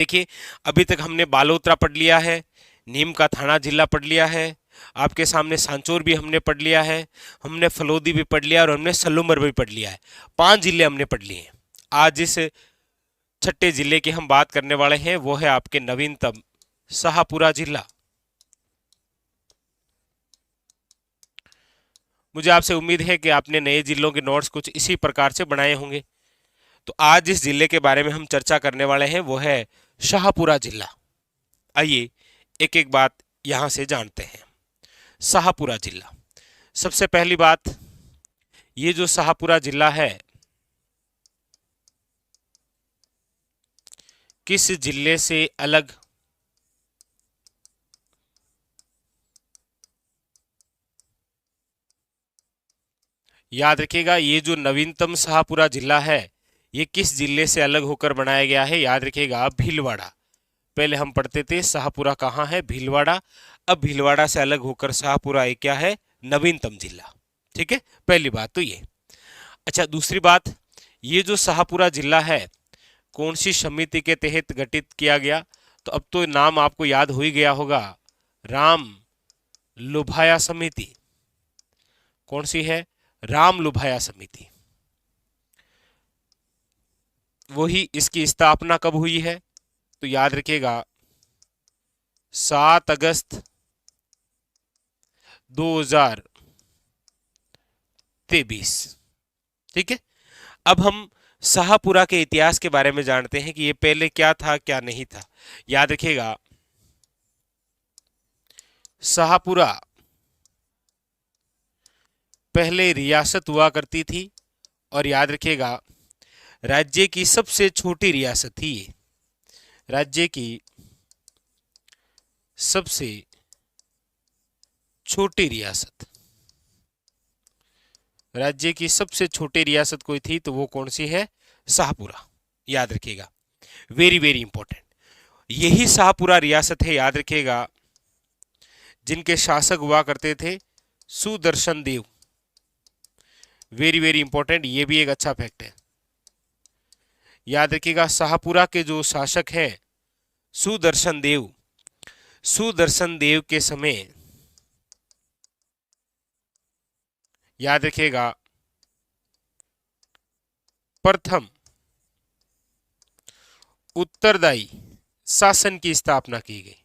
देखिए, अभी तक हमने बालोतरा पढ़ लिया है, नीम का थाना जिला पढ़ लिया है, आपके सामने सांचौर भी हमने पढ़ लिया है, हमने फलोदी भी पढ़ लिया और हमने सलूमर भी पढ़ लिया है। 5 जिले हमने पढ़ लिए हैं। आज जिस छठे जिले की हम बात करने वाले हैं वो है आपके नवीनतम शाहपुरा जिला। मुझे आपसे उम्मीद है कि आपने नए जिलों के नोट्स कुछ इसी प्रकार से बनाए होंगे। तो आज जिस जिले के बारे में हम चर्चा करने वाले हैं वो है शाहपुरा जिला। आइए एक एक बात यहां से जानते हैं। शाहपुरा जिला, सबसे पहली बात, ये जो शाहपुरा जिला है किस जिले से अलग याद रखिएगा, ये जो नवीनतम शाहपुरा जिला है ये किस जिले से अलग होकर बनाया गया है? याद रखिएगा, भीलवाड़ा। पहले हम पढ़ते थे शाहपुरा कहाँ है? भीलवाड़ा। अब भीलवाड़ा से अलग होकर शाहपुरा एक क्या है? नवीनतम जिला। ठीक है, पहली बात तो ये। अच्छा, दूसरी बात, ये जो शाहपुरा जिला है कौन सी समिति के तहत गठित किया गया? तो अब तो नाम आपको याद हो ही गया होगा, राम लुभाया समिति। कौन सी है? राम लुभाया समिति। वही इसकी स्थापना कब हुई है? तो याद रखिएगा 7 अगस्त 2023। ठीक है, अब हम शाहपुरा के इतिहास के बारे में जानते हैं कि ये पहले क्या था क्या नहीं था। याद रखिएगा, शाहपुरा पहले रियासत हुआ करती थी और याद रखिएगा राज्य की सबसे छोटी रियासत थी ये। राज्य की सबसे छोटी रियासत, राज्य की सबसे छोटी रियासत कोई थी तो वो कौन सी है? शाहपुरा। याद रखिएगा, वेरी वेरी इंपॉर्टेंट। यही शाहपुरा रियासत है, याद रखिएगा, जिनके शासक हुआ करते थे Sudarshan Dev. Very very important, ये भी एक अच्छा फैक्ट है। याद रखिएगा, शाहपुरा के जो शासक हैं सुदर्शन देव, सुदर्शन देव के समय याद रखिएगा प्रथम उत्तरदायी शासन की स्थापना की गई।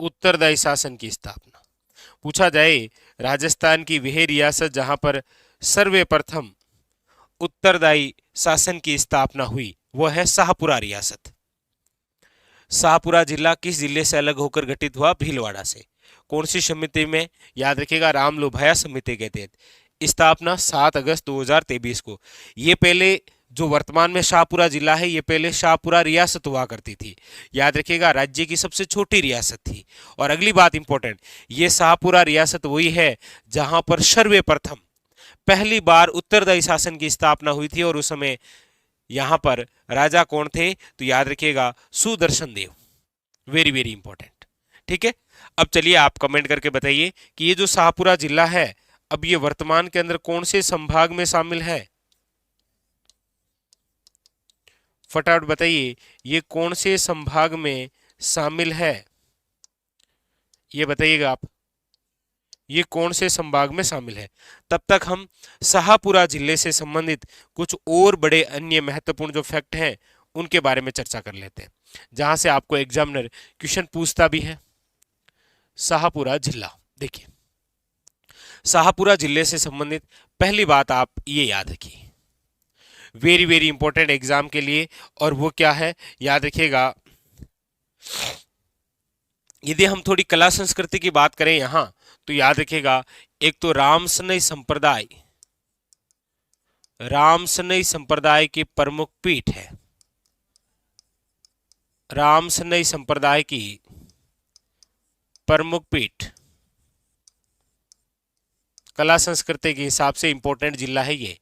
उत्तरदायी शासन की स्थापना। पूछा जाए राजस्थान की वह रियासत जहां पर सर्वप्रथम उत्तरदायी शासन की स्थापना हुई, वह है शाहपुरा रियासत। शाहपुरा जिला किस जिले से अलग होकर गठित हुआ? भीलवाड़ा से। कौन सी समिति में? याद रखिएगा, राम लुभाया समिति के तहत। स्थापना 7 अगस्त 2023 को। ये पहले जो वर्तमान में शाहपुरा जिला है ये पहले शाहपुरा रियासत हुआ करती थी। याद रखिएगा, राज्य की सबसे छोटी रियासत थी। और अगली बात इंपॉर्टेंट, ये शाहपुरा रियासत वही है जहां पर सर्वप्रथम पहली बार उत्तरदायी शासन की स्थापना हुई थी और उस समय यहां पर राजा कौन थे? तो याद रखिएगा Sudarshan Dev. Very very important. ठीक है, अब चलिए आप कमेंट करके बताइए कि ये जो शाहपुरा जिला है अब ये वर्तमान के अंदर कौन से संभाग में शामिल है? फटाफट बताइए, ये कौन से संभाग में शामिल है? ये बताइएगा आप, ये कौन से संभाग में शामिल है? तब तक हम शाहपुरा जिले से संबंधित कुछ और बड़े अन्य महत्वपूर्ण जो फैक्ट हैं उनके बारे में चर्चा कर लेते हैं, जहां से आपको एग्जामिनर क्वेश्चन पूछता भी है। शाहपुरा जिला, देखिए, शाहपुरा जिले से संबंधित पहली बात आप ये याद रखिए, वेरी वेरी इंपॉर्टेंट एग्जाम के लिए, और वो क्या है? याद रखिएगा, यदि हम थोड़ी कला संस्कृति की बात करें यहां तो याद रखिएगा, एक तो रामसनई संप्रदाय, रामसनई संप्रदाय की प्रमुख पीठ है। रामसनई संप्रदाय की प्रमुख पीठ कला संस्कृति के हिसाब से इंपॉर्टेंट जिला है ये।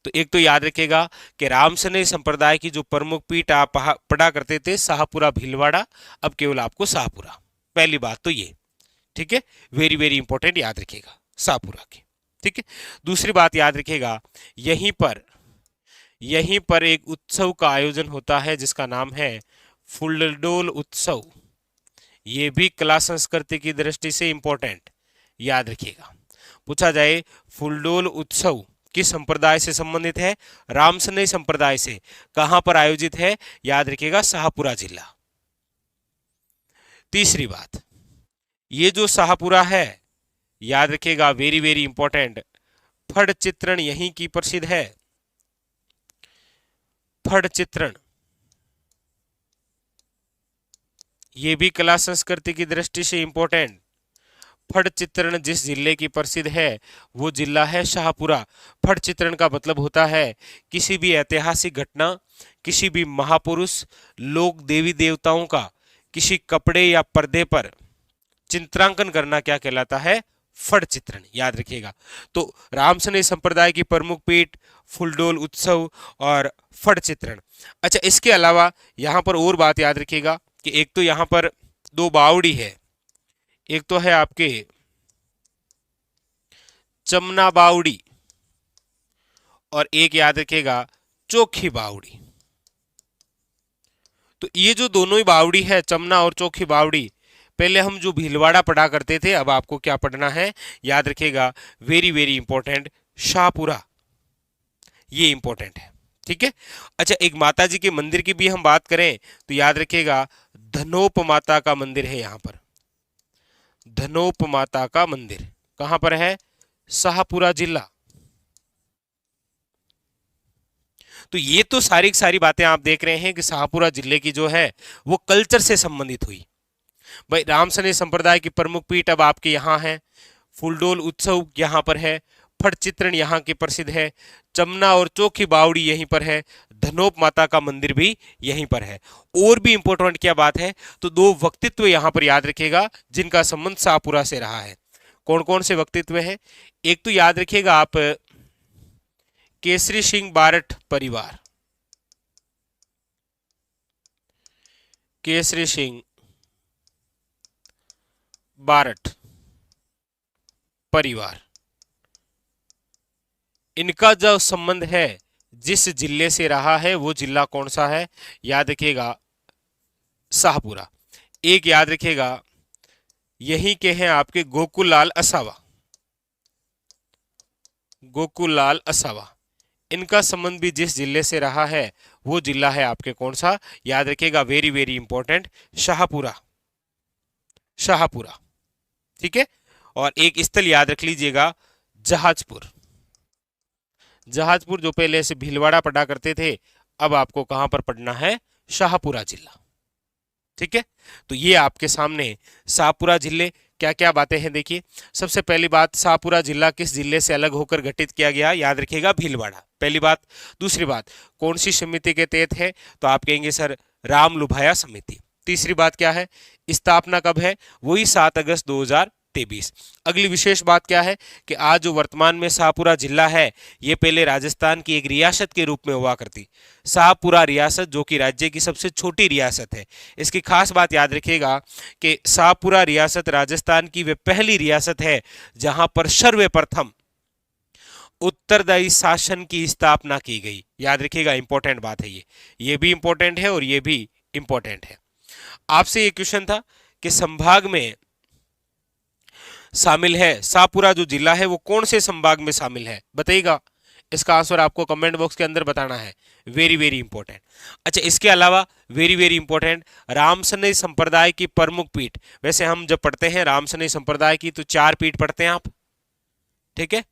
तो एक तो याद रखिएगा कि रामसनई संप्रदाय की जो प्रमुख पीठ आप पढ़ा करते थे शाहपुरा भीलवाड़ा, अब केवल आपको शाहपुरा। पहली बात तो ये, ठीक है, वेरी वेरी इंपॉर्टेंट, याद रखिएगा शाहपुरा की। ठीक है, दूसरी बात याद रखिएगा, यहीं पर यहीं पर एक उत्सव का आयोजन होता है जिसका नाम है फुलडोल उत्सव। ये भी कला संस्कृति की दृष्टि से इंपॉर्टेंट, याद रखिएगा। पूछा जाए फुलडोल उत्सव किस संप्रदाय से संबंधित है? रामसनई संप्रदाय से। कहां पर आयोजित है? याद रखिएगा शाहपुरा जिला। तीसरी बात, ये जो शाहपुरा है, याद रखिएगा वेरी वेरी इंपॉर्टेंट, फड़ चित्रण यहीं की प्रसिद्ध है। फड़ चित्रण ये भी कला संस्कृति की दृष्टि से इंपॉर्टेंट। फड़ चित्रण जिस जिले की प्रसिद्ध है वो जिला है शाहपुरा। फड़ चित्रण का मतलब होता है किसी भी ऐतिहासिक घटना, किसी भी महापुरुष, लोक देवी देवताओं का किसी कपड़े या पर्दे पर चित्रांकन करना क्या कहलाता है? फड़ चित्रण, याद रखिएगा। तो रामसनई संप्रदाय की प्रमुख पीठ, फुलडोल उत्सव और फड़ चित्रण। अच्छा, इसके अलावा यहां पर और बात याद रखिएगा कि एक तो यहां पर दो बावड़ी है, एक तो है आपके चमना बावड़ी और एक याद रखिएगा चोखी बावड़ी। तो ये जो दोनों ही बावड़ी है, चमना और चोखी बावड़ी, पहले हम जो भीलवाड़ा पढ़ा करते थे, अब आपको क्या पढ़ना है? याद रखिएगा वेरी वेरी इंपॉर्टेंट, शाहपुरा। ये इंपॉर्टेंट है, ठीक है। अच्छा, एक माता जी के मंदिर की भी हम बात करें तो याद रखिएगा धनोप माता का मंदिर है यहां पर। धनोप माता का मंदिर कहां पर है? शाहपुरा जिला। तो ये तो सारी सारी बातें आप देख रहे हैं कि शाहपुरा जिले की जो है वो कल्चर से संबंधित हुई। भाई रामसनई संप्रदाय की प्रमुख पीठ अब आपके यहाँ है, फुलडोल उत्सव यहाँ पर है, फट चित्रण यहाँ के प्रसिद्ध है, चमना और चोखी बावड़ी यहीं पर है, धनोप माता का मंदिर भी यहीं पर है। और भी इंपॉर्टेंट क्या बात है, तो दो व्यक्तित्व यहाँ पर याद रखिएगा जिनका संबंध शाहपुरा से रहा है। कौन कौन से व्यक्तित्व हैं? एक तो याद रखिएगा आप केसरी सिंह बारठ परिवार, केसरी सिंह बारठ परिवार, इनका जो संबंध है जिस जिले से रहा है वो जिला कौन सा है? याद रखिएगा शाहपुरा। एक याद रखिएगा यहीं के हैं आपके गोकुल लाल असावा, गोकुल लाल असावा, इनका संबंध भी जिस जिले से रहा है वो जिला है आपके कौन सा? याद रखिएगा very very important, Shahpura. Shahpura, ठीक है। और एक स्थल याद रख लीजिएगा जहाजपुर। जहाजपुर जो पहले से भीलवाड़ा पढ़ा करते थे, अब आपको कहां पर पढ़ना है? शाहपुरा जिला, ठीक है। तो ये आपके सामने शाहपुरा जिले क्या क्या बातें हैं देखिए। सबसे पहली बात, शाहपुरा जिला किस जिले से अलग होकर गठित किया गया? याद रखिएगा भीलवाड़ा, पहली बात। दूसरी बात, कौन सी समिति के तहत है? तो आप कहेंगे सर राम लुभाया समिति। तीसरी बात क्या है? स्थापना कब है? वही 7 अगस्त 2023। अगली विशेष बात क्या है कि आज जो वर्तमान में शाहपुरा जिला है ये पहले राजस्थान की एक रियासत के रूप में हुआ करती। शाहपुरा रियासत जो कि राज्य की सबसे छोटी रियासत है। इसकी खास बात याद रखिएगा कि शाहपुरा रियासत राजस्थान की वे पहली रियासत है जहां पर सर्वप्रथम उत्तरदायी शासन की स्थापना की गई। याद रखिएगा इंपॉर्टेंट बात है ये भी इंपॉर्टेंट है और ये भी इंपॉर्टेंट है। आपसे ये क्वेश्चन था कि संभाग में शामिल है शाहपुरा जो जिला है वो कौन से संभाग में शामिल है? बताइएगा। इसका आंसर आपको कमेंट बॉक्स के अंदर बताना है। Very very important. अच्छा, इसके अलावा वेरी वेरी इंपॉर्टेंट, रामसनई संप्रदाय की प्रमुख पीठ। वैसे हम जब पढ़ते हैं रामसनई संप्रदाय की तो 4 पीठ पढ़ते हैं आप, ठीक है।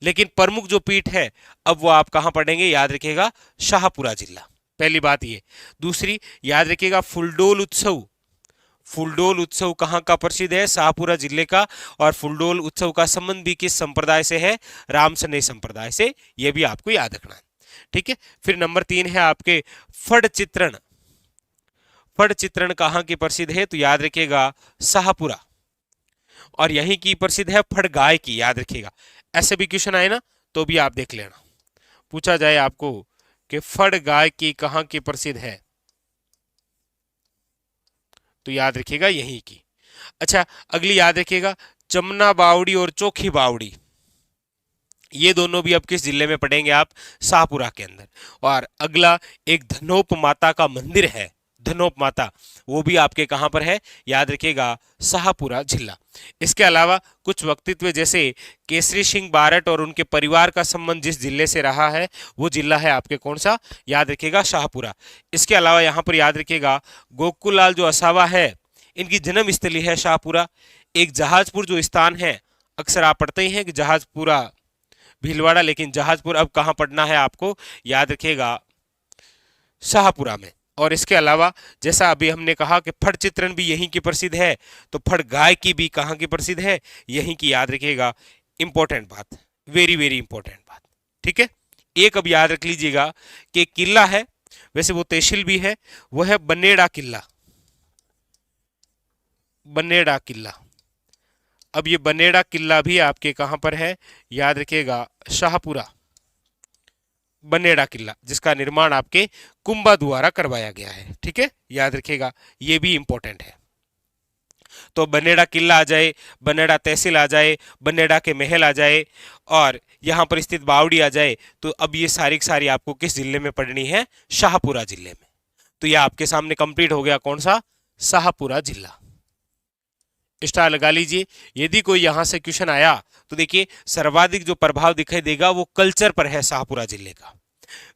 लेकिन प्रमुख जो पीठ है अब वो आप कहां पढ़ेंगे? याद रखिएगा शाहपुरा जिला, पहली बात ये। दूसरी याद रखिएगा फुलडोल उत्सव। फुलडोल उत्सव कहाँ का प्रसिद्ध है? शाहपुरा जिले का। और फुलडोल उत्सव का संबंध भी किस संप्रदाय से है? रामसनई संप्रदाय से। यह भी आपको याद रखना है, ठीक है। फिर नंबर 3 है आपके फड़ चित्रण। फड़ चित्रण कहाँ की प्रसिद्ध है? तो याद रखिएगा शाहपुरा। और यहीं की प्रसिद्ध है फड़ गाय की, याद रखिएगा। ऐसे भी क्वेश्चन आए ना तो भी आप देख लेना, पूछा जाए आपको कि फड़ गाय की कहाँ की प्रसिद्ध है तो याद रखिएगा यहीं की। अच्छा, अगली याद रखिएगा चमना बावड़ी और चोखी बावड़ी, ये दोनों भी अब किस जिले में पड़ेंगे? आप शाहपुरा के अंदर। और अगला एक धनोप माता का मंदिर है, धनोप माता, वो भी आपके कहां पर है? याद रखिएगा, शाहपुरा जिला। इसके अलावा कुछ व्यक्तित्व जैसे केसरी सिंह बारट और उनके परिवार का संबंध जिस जिले से रहा है वो जिला है आपके कौन सा? याद रखिएगा, शाहपुरा। इसके अलावा यहां पर याद रखिएगा गोकुल लाल जो असावा है, इनकी जन्म स्थली है शाहपुरा। एक जहाजपुर जो स्थान है, अक्सर आप पढ़ते ही हैं कि जहाजपुरा भीलवाड़ा, लेकिन जहाजपुर अब कहां पढ़ना है आपको? याद रखिएगा, शाहपुरा में। और इसके अलावा जैसा अभी हमने कहा कि फड़ चित्रण भी यहीं की प्रसिद्ध है, तो फड़ गाय की भी कहां की प्रसिद्ध है? यहीं की। याद रखिएगा, इंपॉर्टेंट बात, वेरी वेरी इंपॉर्टेंट बात। ठीक है, एक अब याद रख लीजिएगा कि किला है, वैसे वो तहसील भी है, वो है बनेड़ा किला, बनेड़ा किला। अब ये बनेड़ा किला भी आपके कहां पर है? याद रखिएगा, शाहपुरा। बनेड़ा किला जिसका निर्माण आपके कुंभा द्वारा करवाया गया है। ठीक है, याद रखिएगा, ये भी इंपॉर्टेंट है। तो बनेड़ा किला आ जाए, बनेड़ा तहसील आ जाए, बनेड़ा के महल आ जाए, और यहां पर स्थित बावड़ी आ जाए, तो अब ये सारी की सारी आपको किस जिले में पढ़नी है? शाहपुरा जिले में। तो यह आपके सामने कंप्लीट हो गया, कौन सा? शाहपुरा जिला। स्टार लगा लीजिए। यदि कोई यहां से क्वेश्चन आया तो देखिए, सर्वाधिक जो प्रभाव दिखाई देगा वो कल्चर पर है शाहपुरा जिले का।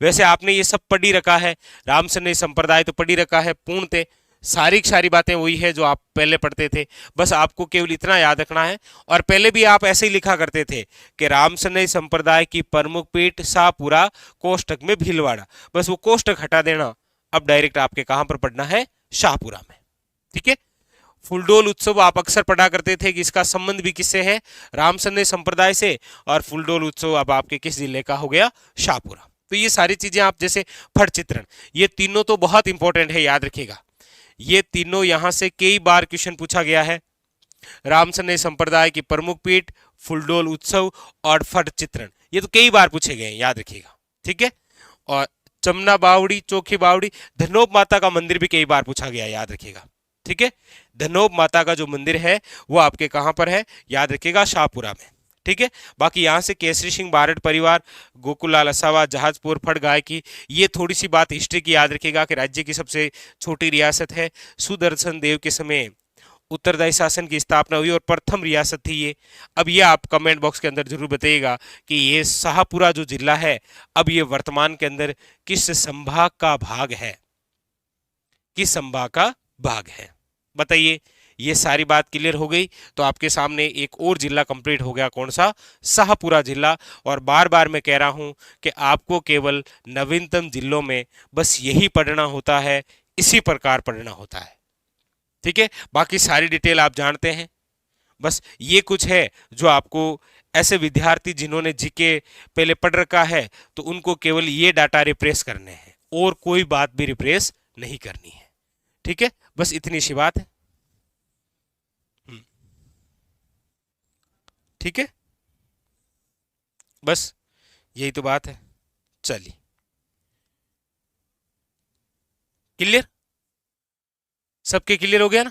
वैसे आपने ये सब पढ़ ही रखा है, रामसरनी संप्रदाय तो पढ़ ही रखा है, पूर्णतः सारी की सारी बातें वही है जो आप पहले पढ़ते थे। बस आपको केवल इतना याद रखना है, और पहले भी आप ऐसे ही लिखा करते थे कि रामसरनी संप्रदाय की प्रमुख पीठ शाहपुरा, कोष्टक में भीलवाड़ा। बस वो कोष्टक हटा देना, अब डायरेक्ट आपके कहां पर पढ़ना है? शाहपुरा में। ठीक है, फुलडोल उत्सव आप अक्सर पढ़ा करते थे कि इसका संबंध भी किससे है? रामसरनी संप्रदाय से। और फुलडोल उत्सव अब आपके किस जिले का हो गया? शाहपुरा। तो ये सारी चीजें आप जैसे फट चित्रण, ये तीनों तो बहुत इंपॉर्टेंट है, याद रखिएगा। ये तीनों यहां से कई बार क्वेश्चन पूछा गया है। रामसरनी संप्रदाय की प्रमुख पीठ, फुलडोल उत्सव और फट चित्रण, ये तो कई बार पूछे गए हैं, याद रखिएगा। ठीक है, और चमना बावड़ी, चौखी बावड़ी, धनोप माता का मंदिर भी कई बार पूछा गया, याद रखिएगा। ठीक है, धनोप माता का जो मंदिर है वो आपके कहां पर है? याद रखिएगा, शाहपुरा में। ठीक है, बाकी यहां से केसरी सिंह बारट परिवार, गोकुल लाल असावा, जहाजपुर, फड़ गाय की, ये थोड़ी सी बात हिस्ट्री की याद रखिएगा कि राज्य की सबसे छोटी रियासत है। सुदर्शन देव के समय उत्तरदायी शासन की स्थापना हुई और प्रथम रियासत थी ये। अब ये आप कमेंट बॉक्स के अंदर जरूर बताइएगा कि ये शाहपुरा जो जिला है, अब ये वर्तमान के अंदर किस संभाग का भाग है? किस संभाग का भाग है? बताइए। ये सारी बात क्लियर हो गई, तो आपके सामने एक और जिला कंप्लीट हो गया, कौन सा? शाहपुरा जिला। और बार बार मैं कह रहा हूं कि आपको केवल नवीनतम जिलों में बस यही पढ़ना होता है, इसी प्रकार पढ़ना होता है। ठीक है, बाकी सारी डिटेल आप जानते हैं। बस ये कुछ है जो आपको, ऐसे विद्यार्थी जिन्होंने जीके पहले पढ़ रखा है, तो उनको केवल ये डाटा रिप्रेस करने हैं, और कोई बात भी रिप्रेस नहीं करनी है। ठीक है, बस इतनी सी बात है। ठीक है, बस यही तो बात है। चलिए, क्लियर? सबके क्लियर हो गया ना?